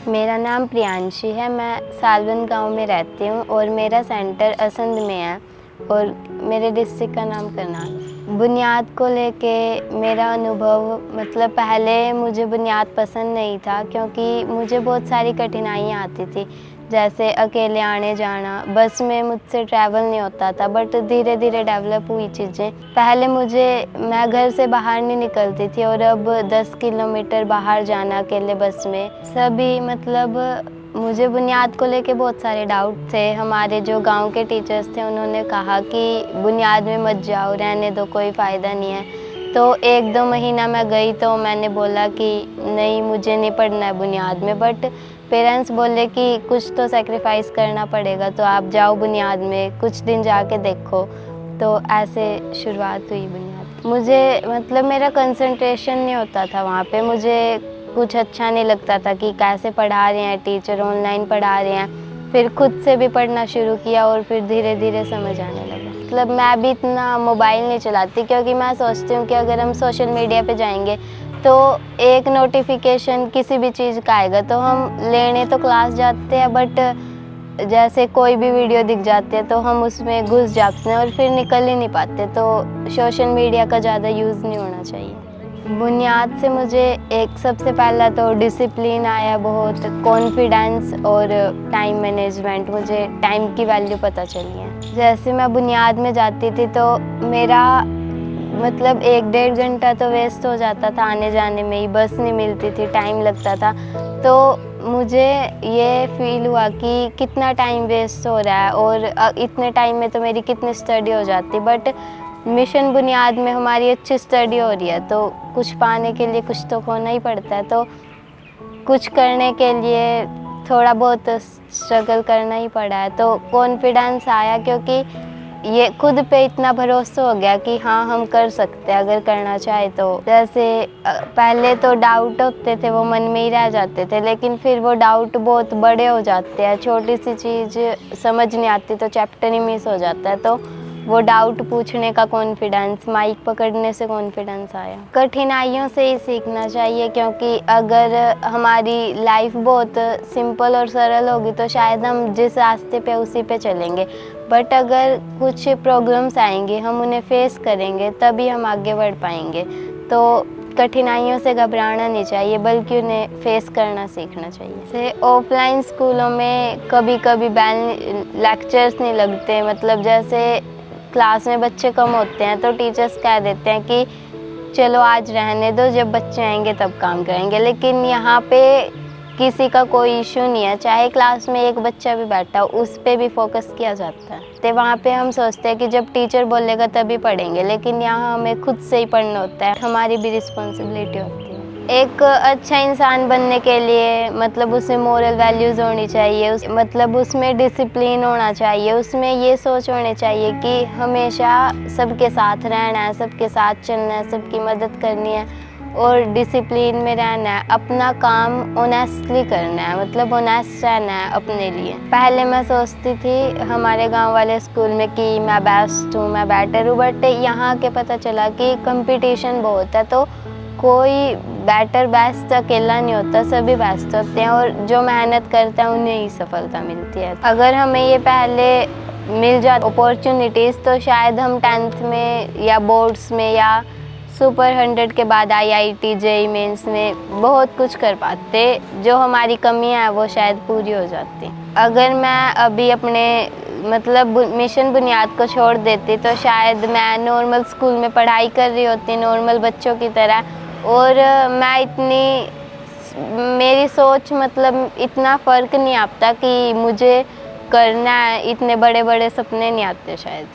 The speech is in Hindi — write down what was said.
मेरा नाम प्रियांशी है। मैं सालबंद गांव में रहती हूँ और मेरा सेंटर असंध में है और मेरे डिस्ट्रिक्ट का नाम करनाल है। बुनियाद को लेके मेरा अनुभव मतलब पहले मुझे बुनियाद पसंद नहीं था क्योंकि मुझे बहुत सारी कठिनाइयाँ आती थी, जैसे अकेले आने जाना, बस में मुझसे ट्रैवल नहीं होता था। बट धीरे धीरे डेवलप हुई चीज़ें। पहले मैं घर से बाहर नहीं निकलती थी और अब 10 किलोमीटर बाहर जाना अकेले बस में। सभी मतलब मुझे बुनियाद को लेके बहुत सारे डाउट थे। हमारे जो गांव के टीचर्स थे उन्होंने कहा कि बुनियाद में मत जाओ, रहने दो, कोई फ़ायदा नहीं है। तो 1-2 महीना मैं गई तो मैंने बोला कि नहीं, मुझे नहीं पढ़ना है बुनियाद में। बट पेरेंट्स बोले कि कुछ तो सेक्रीफाइस करना पड़ेगा, तो आप जाओ बुनियाद में, कुछ दिन जाके देखो। तो ऐसे शुरुआत हुई बुनियाद। मुझे मतलब मेरा कंसंट्रेशन नहीं होता था वहाँ पे। मुझे कुछ अच्छा नहीं लगता था कि कैसे पढ़ा रहे हैं टीचर, ऑनलाइन पढ़ा रहे हैं। फिर खुद से भी पढ़ना शुरू किया और फिर धीरे धीरे समझ आने लगा। मतलब मैं भी इतना मोबाइल नहीं चलाती क्योंकि मैं सोचती हूँ कि अगर हम सोशल मीडिया पे जाएंगे तो एक नोटिफिकेशन किसी भी चीज़ का आएगा तो हम लेने तो क्लास जाते हैं, बट जैसे कोई भी वीडियो दिख जाती है तो हम उसमें घुस जाते हैं और फिर निकल ही नहीं पाते। तो सोशल मीडिया का ज़्यादा यूज़ नहीं होना चाहिए। बुनियाद से मुझे एक सबसे पहला तो डिसिप्लिन आया, बहुत कॉन्फिडेंस और टाइम मैनेजमेंट। मुझे टाइम की वैल्यू पता चली है। जैसे मैं बुनियाद में जाती थी तो मेरा मतलब 1-1.5 घंटा तो वेस्ट हो जाता था आने जाने में ही। बस नहीं मिलती थी, टाइम लगता था। तो मुझे ये फील हुआ कि कितना टाइम वेस्ट हो रहा है और इतने टाइम में तो मेरी कितनी स्टडी हो जाती। बट मिशन बुनियाद में हमारी अच्छी स्टडी हो रही है, तो कुछ पाने के लिए कुछ तो खोना ही पड़ता है। तो कुछ करने के लिए थोड़ा बहुत स्ट्रगल करना ही पड़ा है। तो कॉन्फिडेंस आया क्योंकि ये खुद पे इतना भरोसा हो गया कि हाँ, हम कर सकते हैं अगर करना चाहे तो। जैसे पहले तो डाउट होते थे, वो मन में ही रह जाते थे, लेकिन फिर वो डाउट बहुत बड़े हो जाते हैं। छोटी सी चीज़ समझ नहीं आती तो चैप्टर ही मिस हो जाता है। तो वो डाउट पूछने का कॉन्फिडेंस, माइक पकड़ने से कॉन्फिडेंस आया। कठिनाइयों से ही सीखना चाहिए क्योंकि अगर हमारी लाइफ बहुत सिंपल और सरल होगी तो शायद हम जिस रास्ते पे उसी पे चलेंगे। बट अगर कुछ प्रॉब्लम्स आएंगे, हम उन्हें फेस करेंगे, तभी हम आगे बढ़ पाएंगे। तो कठिनाइयों से घबराना नहीं चाहिए बल्कि उन्हें फेस करना सीखना चाहिए। जैसे ऑफलाइन स्कूलों में कभी कभी लेक्चर्स नहीं लगते। मतलब जैसे क्लास में बच्चे कम होते हैं तो टीचर्स कह देते हैं कि चलो आज रहने दो, जब बच्चे आएंगे तब काम करेंगे। लेकिन यहाँ पे किसी का कोई इशू नहीं है, चाहे क्लास में एक बच्चा भी बैठा हो, उस पे भी फोकस किया जाता है। तो वहाँ पे हम सोचते हैं कि जब टीचर बोलेगा तभी पढ़ेंगे, लेकिन यहाँ हमें खुद से ही पढ़ना होता है। हमारी भी रिस्पॉन्सिबिलिटी होती है। एक अच्छा इंसान बनने के लिए मतलब उसमें मोरल वैल्यूज़ होनी चाहिए, मतलब उसमें डिसिप्लिन होना चाहिए, उसमें ये सोच होनी चाहिए कि हमेशा सबके साथ रहना है, सबके साथ चलना है, सबकी मदद करनी है और डिसिप्लिन में रहना है। अपना काम ऑनेस्टली करना है, मतलब ऑनेस्ट रहना है अपने लिए। पहले मैं सोचती थी हमारे गांव वाले स्कूल में कि मैं बेस्ट हूँ, मैं बेटर हूँ। बट यहाँ के पता चला कि कंपटीशन बहुत है, तो कोई बेटर बेस्ट अकेला नहीं होता, सभी बेस्ट होते हैं और जो मेहनत करते हैं उन्हें ही सफलता मिलती है। अगर हमें ये पहले मिल जाए अपॉर्चुनिटीज़ तो शायद हम 10th में या बोर्ड्स में या सुपर 100 के बाद IIT JEE मेंस में बहुत कुछ कर पाते। जो हमारी कमियां हैं वो शायद पूरी हो जाती। अगर मैं अभी अपने मतलब मिशन बुनियाद को छोड़ देती तो शायद मैं नॉर्मल स्कूल में पढ़ाई कर रही होती, नॉर्मल बच्चों की तरह। और मेरी सोच मतलब इतना फ़र्क नहीं आता कि मुझे करना है, इतने बड़े बड़े सपने नहीं आते शायद।